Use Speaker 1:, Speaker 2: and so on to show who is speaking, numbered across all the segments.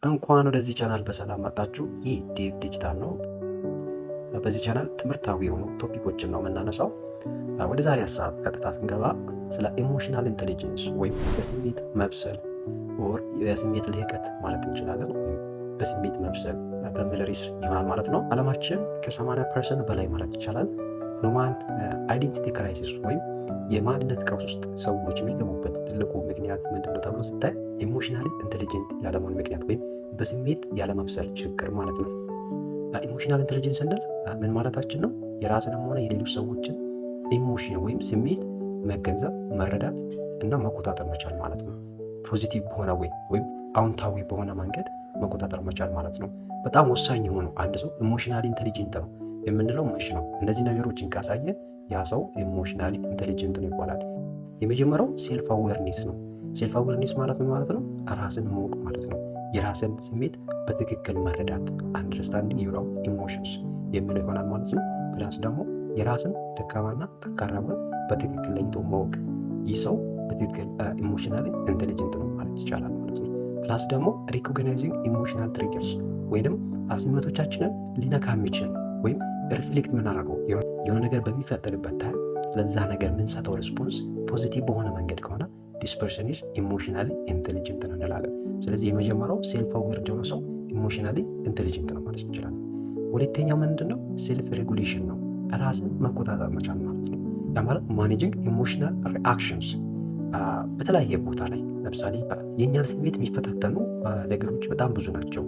Speaker 1: እንኳን ወደዚህ ቻናል በሰላም መጣችሁ። ይህ ዴቭ ዲጂታል ነው። በዚህ ቻናል ትምህርታዊ የሆኑ ቶፒኮችን ነው የምናነሳው። ወደ ዛሬ ሀሳብ ቀጥታ ስንገባ ስለ ኢሞሽናል ኢንቴሊጀንስ ወይም በስሜት መብሰል ኦር የስሜት ልህቀት ማለት እንችላለን። በስሜት መብሰል በሚል ርዕስ ይሆናል ማለት ነው። ዓለማችን ከ80% በላይ ማለት ይቻላል ሁማን አይዴንቲቲ ክራይሲስ ወይም የማንነት ቀውስ ውስጥ ሰዎች የሚገቡበት ትልቁ ምክንያት ምንድነው ተብሎ ሲታይ ኢሞሽናሊ ኢንቴሊጀንት ያለመሆን ምክንያት ወይም በስሜት ያለመብሰል ችግር ማለት ነው። ኢሞሽናል ኢንቴሊጀንስ ስንል ምን ማለታችን ነው? የራስንም ሆነ የሌሎች ሰዎችን ኢሞሽን ወይም ስሜት መገንዘብ፣ መረዳት እና መቆጣጠር መቻል ማለት ነው። ፖዚቲቭ በሆነ ወይም አዎንታዊ በሆነ መንገድ መቆጣጠር መቻል ማለት ነው። በጣም ወሳኝ የሆኑ አንድ ሰው ኢሞሽናሊ ኢንቴሊጀንት ነው የምንለው መች ነው? እነዚህ ነገሮችን ካሳየ ያ ሰው ኢሞሽናሊ ኢንቴሊጀንት ነው ይባላል። የመጀመሪያው ሴልፍ አዌርኔስ ነው። ሴልፍ አዌርኔስ ማለት ምን ማለት ነው? ራስን ማወቅ ማለት ነው። የራስን ስሜት በትክክል መረዳት፣ አንደርስታንዲንግ ዩር ኦውን ኢሞሽንስ የሚለው ይሆናል ማለት ነው። ፕላስ ደግሞ የራስን ደካማና ጠንካራ ጎን በትክክል ለይቶ ማወቅ፣ ይህ ሰው በትክክል ኢሞሽናሊ ኢንቴሊጀንት ነው ማለት ይቻላል ማለት ነው። ፕላስ ደግሞ ሪኮግናይዚንግ ኢሞሽናል ትሪገርስ ወይም ስሜቶቻችንን ሊነካ የሚችል ወይም ሪፍሌክት የምናደርገው የሆነ ነገር በሚፈጠርበት ታይም ለዛ ነገር የምንሰጠው ሪስፖንስ ፖዚቲቭ በሆነ መንገድ ከሆነ ዲስ ፐርሰን ኢዝ ኢሞሽናሊ ኢንቴሊጀንት ነው እንላለን። ስለዚህ የመጀመሪያው ሴልፍ አዌርድ የሆነ ሰው ኢሞሽናሊ ኢንቴሊጀንት ነው ማለት እንችላለን። ሁለተኛው ምንድን ነው? ሴልፍ ሬጉሌሽን ነው። ራስን መቆጣጠር መቻል ማለት ነው። ያ ማለት ማኔጂንግ ኢሞሽናል ሪአክሽንስ። በተለያየ ቦታ ላይ ለምሳሌ የእኛን ስሜት የሚፈታተኑ ነገሮች በጣም ብዙ ናቸው።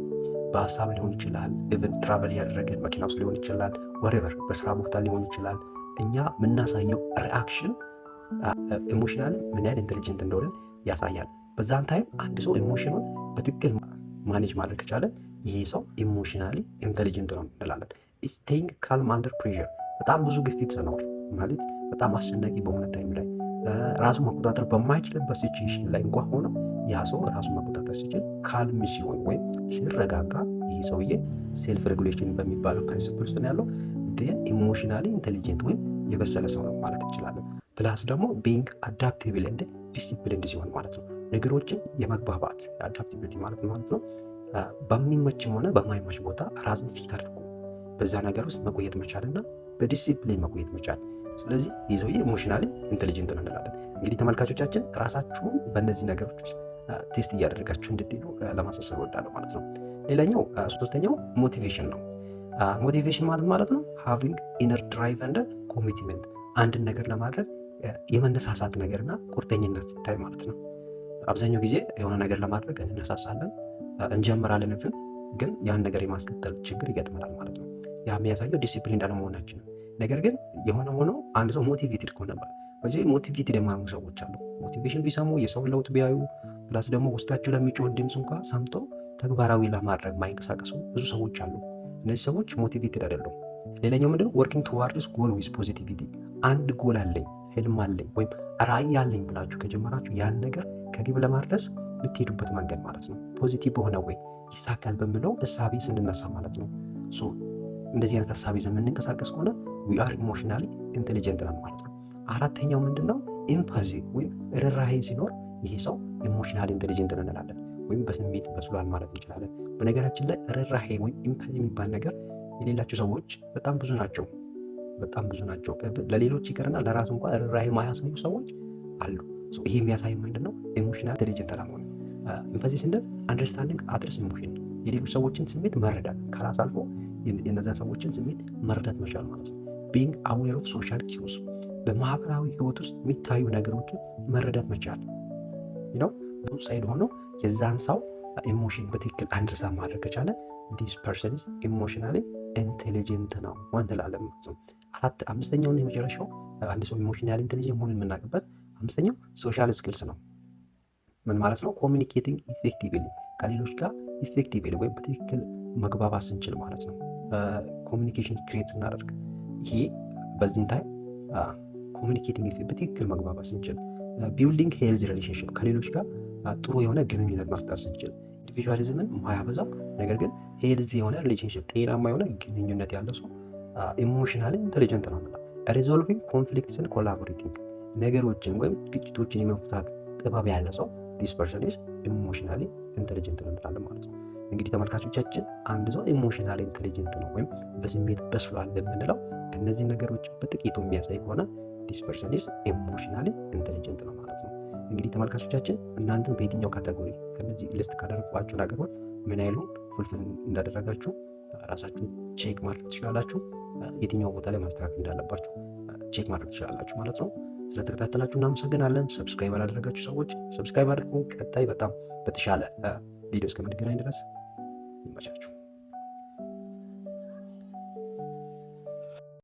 Speaker 1: በሀሳብ ሊሆን ይችላል፣ ኢቨን ትራቨል ያደረገን መኪና ውስጥ ሊሆን ይችላል፣ ወሬቨር በስራ ቦታ ሊሆን ይችላል። እኛ የምናሳየው ሪአክሽን ኢሞሽናሊ ምን ያህል ኢንቴሊጀንት እንደሆነ ያሳያል። በዛን ታይም አንድ ሰው ኢሞሽኑን በትክክል ማኔጅ ማድረግ ከቻለ ይሄ ሰው ኢሞሽናሊ ኢንቴሊጀንት ነው እንላለን። ስቴይንግ ካልም አንደር ፕሬሸር፣ በጣም ብዙ ግፊት ሲኖር ማለት በጣም አስጨናቂ በሆነ ታይም ላይ ራሱ መቆጣጠር በማይችልበት ሲቹዌሽን ላይ እንኳን ሆኖ ያ ሰው ራሱ መቆጣጠር ሲችል ካልም ሲሆን ወይም ሲረጋጋ ይህ ሰውዬ ሴልፍ ሬጉሌሽን በሚባለው ፕሪንሲፕል ውስጥ ነው ያለው። ኢሞሽናሊ ኢንቴሊጀንት ወይም የበሰለ ሰው ነው ማለት እንችላለን። ፕላስ ደግሞ ቢንግ አዳፕቲብል እንደ ዲሲፕሊንድ ሲሆን ማለት ነው። ነገሮችን የመግባባት አዳፕቲቢሊቲ ማለት ነው። በሚመችም ሆነ በማይመች ቦታ ራስን ፊት አድርጎ በዛ ነገር ውስጥ መቆየት መቻልና በዲሲፕሊን መቆየት መቻል። ስለዚህ ይህ ሰውዬ ኢሞሽናሊ ኢንቴሊጀንት ነው እንላለን። እንግዲህ ተመልካቾቻችን ራሳችሁን በእነዚህ ነገሮች ውስጥ ቴስት እያደረጋችሁ እንድትሄዱ ለማሳሰብ እወዳለሁ ማለት ነው። ሌላኛው ሶስተኛው ሞቲቬሽን ነው። ሞቲቬሽን ማለት ነው ሃቪንግ ኢነር ድራይቭ እንደ ኮሚትመንት፣ አንድን ነገር ለማድረግ የመነሳሳት ነገርና ቁርጠኝነት ሲታይ ማለት ነው። አብዛኛው ጊዜ የሆነ ነገር ለማድረግ እንነሳሳለን፣ እንጀምራለን፣ ግን ያን ነገር የማስቀጠል ችግር ይገጥመናል ማለት ነው። ያ የሚያሳየው ዲሲፕሊን እንዳለመሆናችን ነው። ነገር ግን የሆነ ሆኖ አንድ ሰው ሞቲቬትድ ከሆነ በዚህ ሞቲቬትድ የማይሆኑ ሰዎች አሉ። ሞቲቬሽን ቢሰሙ የሰውን ለውጥ ቢያዩ ፕላስ ደግሞ ውስጣቸው ለሚጮህ ድምፅ እንኳን ሰምተው ተግባራዊ ለማድረግ ማይንቀሳቀሱ ብዙ ሰዎች አሉ። እነዚህ ሰዎች ሞቲቬትድ አይደሉም። ሌላኛው ምንድነው? ወርኪንግ ቱዋርድስ ጎል ዊዝ ፖዚቲቪቲ። አንድ ጎል አለኝ፣ ህልም አለኝ ወይም ራዕይ አለኝ ብላችሁ ከጀመራችሁ ያን ነገር ከግብ ለማድረስ የምትሄዱበት መንገድ ማለት ነው ፖዚቲቭ በሆነ ወይ ይሳካል በሚለው እሳቤ ስንነሳ ማለት ነው። እንደዚህ አይነት ሀሳብ ይዘን የምንንቀሳቀስ ከሆነ ዊ አር ኢሞሽናሊ ኢንቴሊጀንት ነን ማለት ነው። አራተኛው ምንድነው? ኤምፓዚ ወይም ርህራሄ ሲኖር ይሄ ሰው ኢሞሽናሊ ኢንቴሊጀንት ነን እንላለን፣ ወይም በስሜት በስሏል ማለት እንችላለን። በነገራችን ላይ ርህራሄ ወይም ኤምፓዚ የሚባል ነገር የሌላቸው ሰዎች በጣም ብዙ ናቸው። ለሌሎች ይቅርና ለራሱ እንኳን ርህራሄ ማያሳዩ ሰዎች አሉ። ይሄ የሚያሳይ ምንድነው? ኢሞሽናል ኢንቴሊጀንት አለመሆን። ኤምፓዚ ስንል አንደርስታንዲንግ አድረስ ኢሞሽን፣ የሌሎች ሰዎችን ስሜት መረዳት፣ ከራስ አልፎ የነዛ ሰዎችን ስሜት መረዳት መቻል ማለት ነው። ቢንግ አዌር ኦፍ ሶሻል ኪውስ፣ በማህበራዊ ህይወት ውስጥ የሚታዩ ነገሮችን መረዳት መቻል ነው። ብዙ ሳይድ ሆኖ የዛን ሰው ኢሞሽን በትክክል አንደርስታንድ ማድረግ ከቻለ ዲስ ፐርሰን ኢዝ ኢሞሽናሊ ኢንቴሊጀንት ነው እንላለን ማለት ነው። አምስተኛውና የመጨረሻው አንድ ሰው ኢሞሽናሊ ኢንቴሊጀንት መሆኑን የምናውቅበት አምስተኛው ሶሻል ስኪልስ ነው። ምን ማለት ነው? ኮሚኒኬቲንግ ኢፌክቲቭሊ፣ ከሌሎች ጋር ኢፌክቲቭሊ ወይም በትክክል መግባባት ስንችል ማለት ነው። ኮሚኒኬሽን ክሬት ስናደርግ ይሄ በዚህን ታይም ኮሚኒኬቲንግ በትክክል መግባባት ስንችል፣ ቢልዲንግ ሄልዝ ሪሌሽንሽፕ፣ ከሌሎች ጋር ጥሩ የሆነ ግንኙነት መፍጠር ስንችል፣ ኢንዲቪጁዋሊዝምን ማያበዛው ነገር ግን ሄልዝ የሆነ ሪሌሽንሽፕ፣ ጤናማ የሆነ ግንኙነት ያለው ሰው ኢሞሽናሊ ኢንቴሊጀንት ነው። ሪዞልቪንግ ኮንፍሊክትስን ኮላቦሬቲንግ፣ ነገሮችን ወይም ግጭቶችን የመፍታት ጥበብ ያለ ሰው ዲስ ፐርሰን ኢዝ ኢሞሽናሊ ኢንቴሊጀንት ነው እንላለን ማለት ነው። እንግዲህ ተመልካቾቻችን አንድ ሰው ኢሞሽናል ኢንቴሊጀንት ነው ወይም በስሜት በስሏል የምንለው እነዚህ ነገሮች በጥቂቱ የሚያሳይ ከሆነ ዲስ ፐርሰን ኢዝ ኢሞሽናሊ ኢንቴሊጀንት ነው ማለት ነው። እንግዲህ ተመልካቾቻችን እናንተም በየትኛው ካቴጎሪ ከነዚህ ሊስት ካደረግኳቸው ነገሮች ምን ያህሉን ፉልፊል እንዳደረጋችሁ ራሳችሁ ቼክ ማድረግ ትችላላችሁ። የትኛው ቦታ ላይ ማስተካከል እንዳለባችሁ ቼክ ማድረግ ትችላላችሁ ማለት ነው። ስለተከታተላችሁ እናመሰግናለን። ሰብስክራይብ ያላደረጋችሁ ሰዎች ሰብስክራይብ አድርጉ። ቀጣይ በጣም በተሻለ ቪዲዮ እስከምንገናኝ ድረስ ይመቻችሁ።